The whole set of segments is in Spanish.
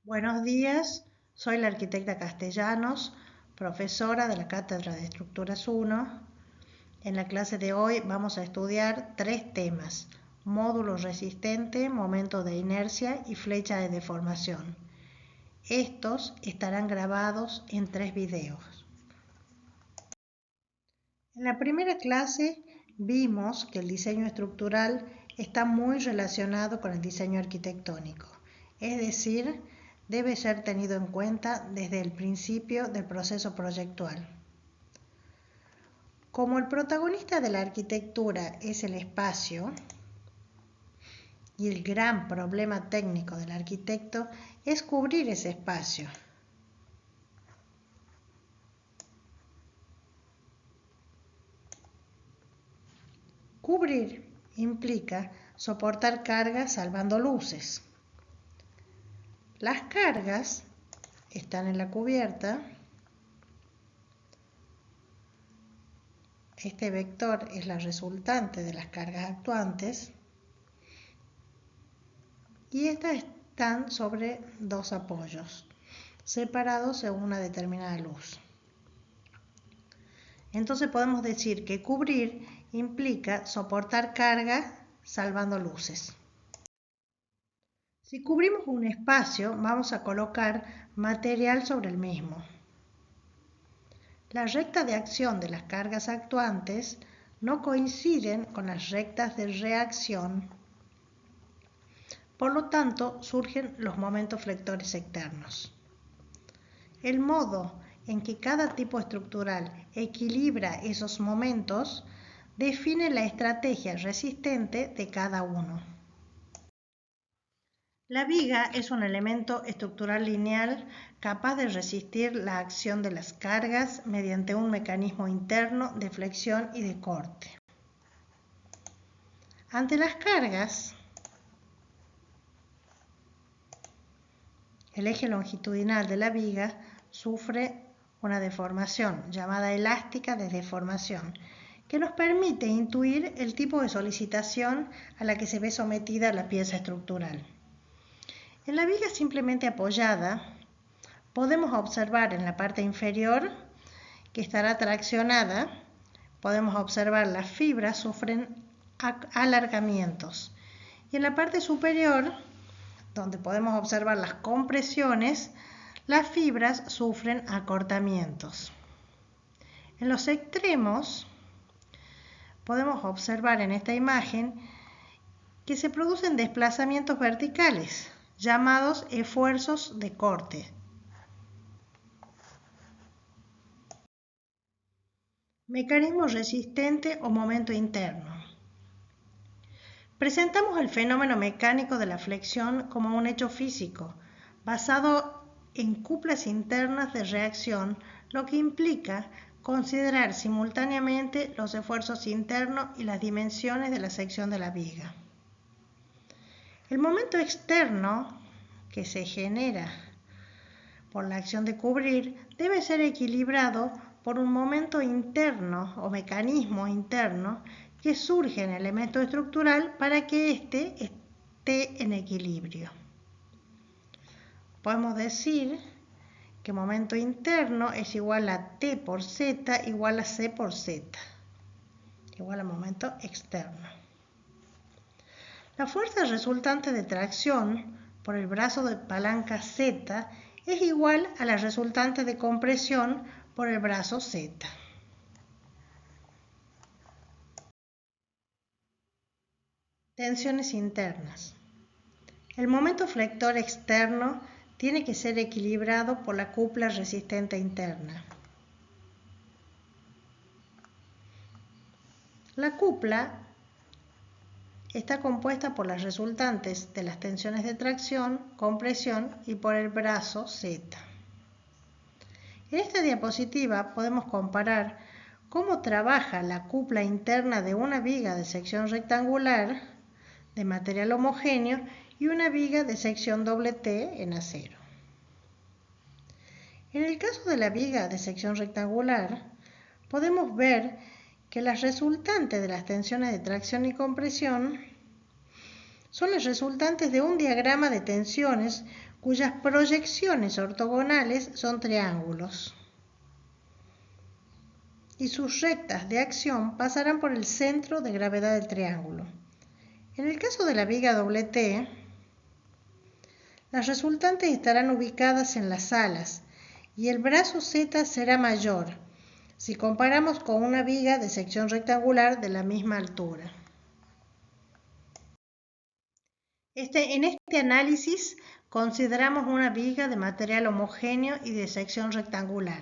Buenos días, soy la arquitecta Castellanos, profesora de la Cátedra de Estructuras 1. En la clase de hoy vamos a estudiar tres temas: módulo resistente, momento de inercia y flecha de deformación. Estos estarán grabados en 3 videos. En la primera clase vimos que el diseño estructural está muy relacionado con el diseño arquitectónico, es decir, debe ser tenido en cuenta desde el principio del proceso proyectual. Como el protagonista de la arquitectura es el espacio, y el gran problema técnico del arquitecto es cubrir ese espacio. Cubrir implica soportar cargas salvando luces. Las cargas están en la cubierta. Este vector es la resultante de las cargas actuantes. Y estas están sobre dos apoyos, separados según una determinada luz. Entonces podemos decir que cubrir implica soportar carga salvando luces. Si cubrimos un espacio, vamos a colocar material sobre el mismo. Las rectas de acción de las cargas actuantes no coinciden con las rectas de reacción. Por lo tanto, surgen los momentos flectores externos. El modo en que cada tipo estructural equilibra esos momentos define la estrategia resistente de cada uno. La viga es un elemento estructural lineal capaz de resistir la acción de las cargas mediante un mecanismo interno de flexión y de corte. Ante las cargas, el eje longitudinal de la viga sufre una deformación llamada elástica de deformación, que nos permite intuir el tipo de solicitación a la que se ve sometida la pieza estructural. En la viga simplemente apoyada, podemos observar en la parte inferior que estará traccionada. Podemos observar las fibras sufren alargamientos. Y en la parte superior, donde podemos observar las compresiones, las fibras sufren acortamientos. En los extremos podemos observar en esta imagen que se producen desplazamientos verticales, llamados esfuerzos de corte. Mecanismo resistente o momento interno. Presentamos el fenómeno mecánico de la flexión como un hecho físico, basado en cuplas internas de reacción, lo que implica considerar simultáneamente los esfuerzos internos y las dimensiones de la sección de la viga. El momento externo que se genera por la acción de cubrir debe ser equilibrado por un momento interno o mecanismo interno que surge en el elemento estructural para que éste esté en equilibrio. Podemos decir que momento interno es igual a T por Z igual a C por Z, igual a momento externo. La fuerza resultante de tracción por el brazo de palanca Z es igual a la resultante de compresión por el brazo Z. Tensiones internas. El momento flector externo tiene que ser equilibrado por la cupla resistente interna. La cupla está compuesta por las resultantes de las tensiones de tracción, compresión y por el brazo Z. En esta diapositiva podemos comparar cómo trabaja la cupla interna de una viga de sección rectangular de material homogéneo y una viga de sección doble T en acero. En el caso de la viga de sección rectangular, podemos ver que las resultantes de las tensiones de tracción y compresión son las resultantes de un diagrama de tensiones cuyas proyecciones ortogonales son triángulos y sus rectas de acción pasarán por el centro de gravedad del triángulo. En el caso de la viga doble T, las resultantes estarán ubicadas en las alas y el brazo Z será mayor si comparamos con una viga de sección rectangular de la misma altura. En este análisis consideramos una viga de material homogéneo y de sección rectangular.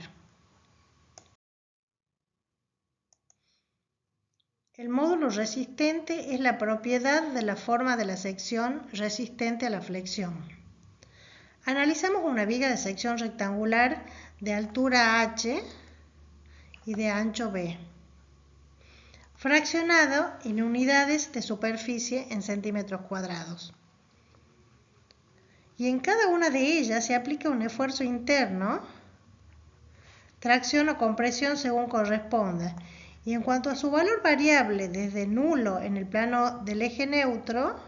El módulo resistente es la propiedad de la forma de la sección resistente a la flexión. Analizamos una viga de sección rectangular de altura h y de ancho b, fraccionado en unidades de superficie en centímetros cuadrados. Y en cada una de ellas se aplica un esfuerzo interno, tracción o compresión según corresponda. Y en cuanto a su valor variable, desde nulo en el plano del eje neutro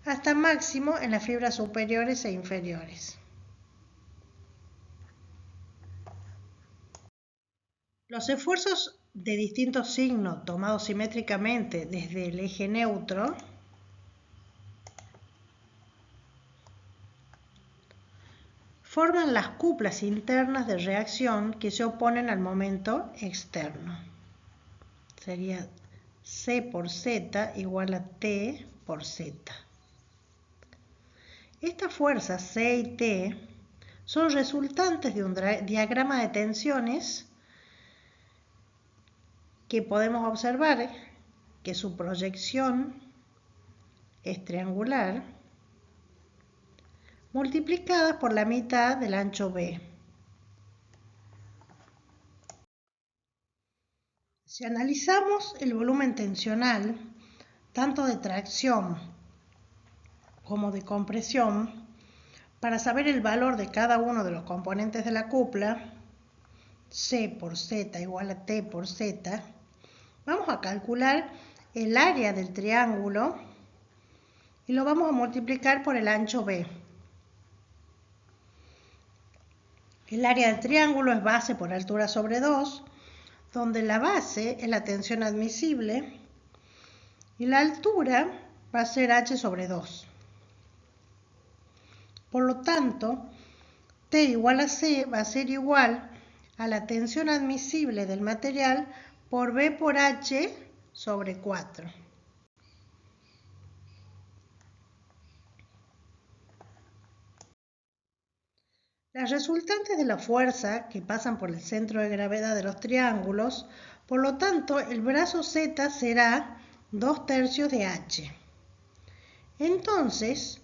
hasta máximo en las fibras superiores e inferiores. Los esfuerzos de distinto signo tomados simétricamente desde el eje neutro forman las cuplas internas de reacción que se oponen al momento externo. Sería C por Z igual a T por Z. Estas fuerzas C y T son resultantes de un diagrama de tensiones que podemos observar que su proyección es triangular multiplicada por la mitad del ancho B. Si analizamos el volumen tensional, tanto de tracción como de compresión, para saber el valor de cada uno de los componentes de la cupla, C por Z igual a T por Z, vamos a calcular el área del triángulo y lo vamos a multiplicar por el ancho B. El área del triángulo es base por altura sobre 2, donde la base es la tensión admisible y la altura va a ser h sobre 2. Por lo tanto, T igual a C va a ser igual a la tensión admisible del material por B por h sobre 4. Las resultantes de la fuerza que pasan por el centro de gravedad de los triángulos, por lo tanto, el brazo Z será 2/3 de h. Entonces,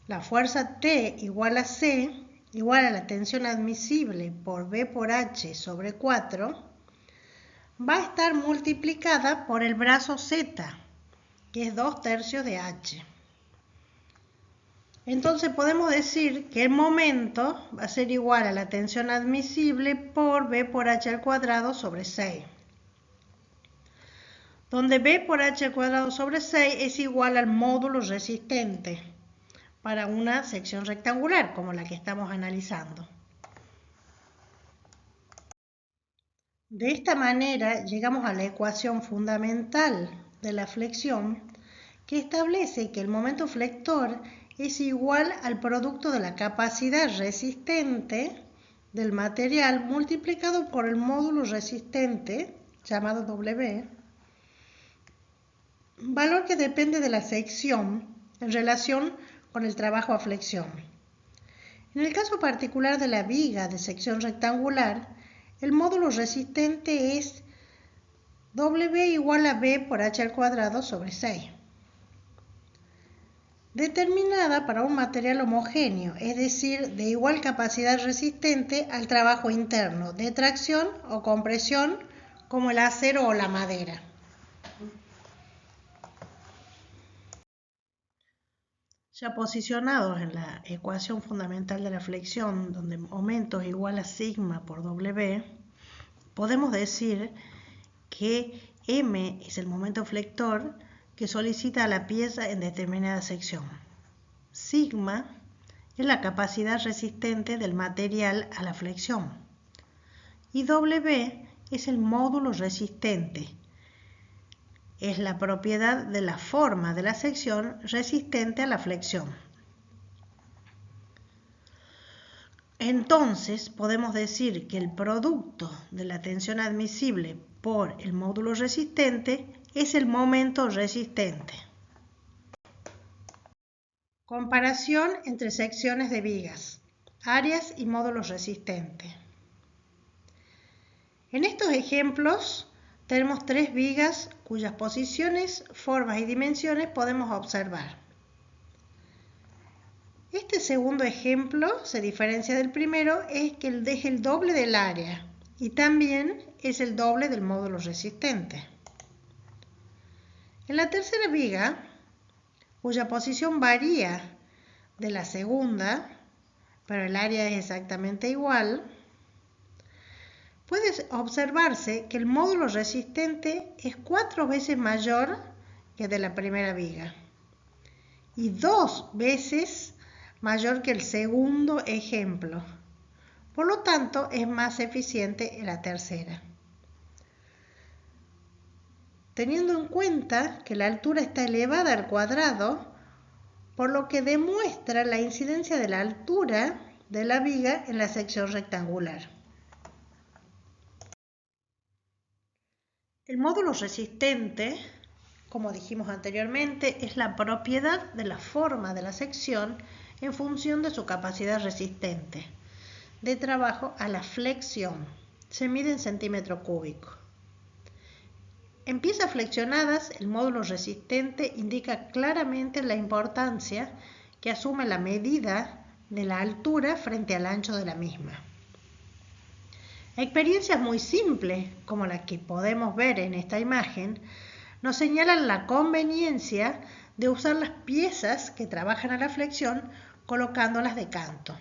la fuerza T igual a C, igual a la tensión admisible por B por h sobre 4, va a estar multiplicada por el brazo Z, que es 2/3 de h. Entonces podemos decir que el momento va a ser igual a la tensión admisible por B por h al cuadrado sobre 6. Donde B por h al cuadrado sobre 6 es igual al módulo resistente para una sección rectangular como la que estamos analizando. De esta manera llegamos a la ecuación fundamental de la flexión que establece que el momento flector es igual al producto de la capacidad resistente del material multiplicado por el módulo resistente, llamado W, valor que depende de la sección en relación con el trabajo a flexión. En el caso particular de la viga de sección rectangular, el módulo resistente es W igual a B por h al cuadrado sobre 6. Determinada para un material homogéneo, es decir, de igual capacidad resistente al trabajo interno de tracción o compresión como el acero o la madera. Ya posicionados en la ecuación fundamental de la flexión, donde momento es igual a sigma por W, podemos decir que M es el momento flector que solicita la pieza en determinada sección. Sigma es la capacidad resistente del material a la flexión. Y W es el módulo resistente. Es la propiedad de la forma de la sección resistente a la flexión. Entonces, podemos decir que el producto de la tensión admisible por el módulo resistente es el momento resistente. Comparación entre secciones de vigas, áreas y módulos resistentes. En estos ejemplos tenemos 3 vigas cuyas posiciones, formas y dimensiones podemos observar. Este segundo ejemplo se diferencia del primero, es que es el doble del área y también es el doble del módulo resistente. En la tercera viga, cuya posición varía de la segunda, pero el área es exactamente igual, puede observarse que el módulo resistente es 4 veces mayor que el de la primera viga y 2 veces mayor que el segundo ejemplo. Por lo tanto, es más eficiente en la tercera. Teniendo en cuenta que la altura está elevada al cuadrado, por lo que demuestra la incidencia de la altura de la viga en la sección rectangular. El módulo resistente, como dijimos anteriormente, es la propiedad de la forma de la sección en función de su capacidad resistente de trabajo a la flexión. Se mide en centímetro cúbico. En piezas flexionadas, el módulo resistente indica claramente la importancia que asume la medida de la altura frente al ancho de la misma. Experiencias muy simples, como las que podemos ver en esta imagen, nos señalan la conveniencia de usar las piezas que trabajan a la flexión colocándolas de canto.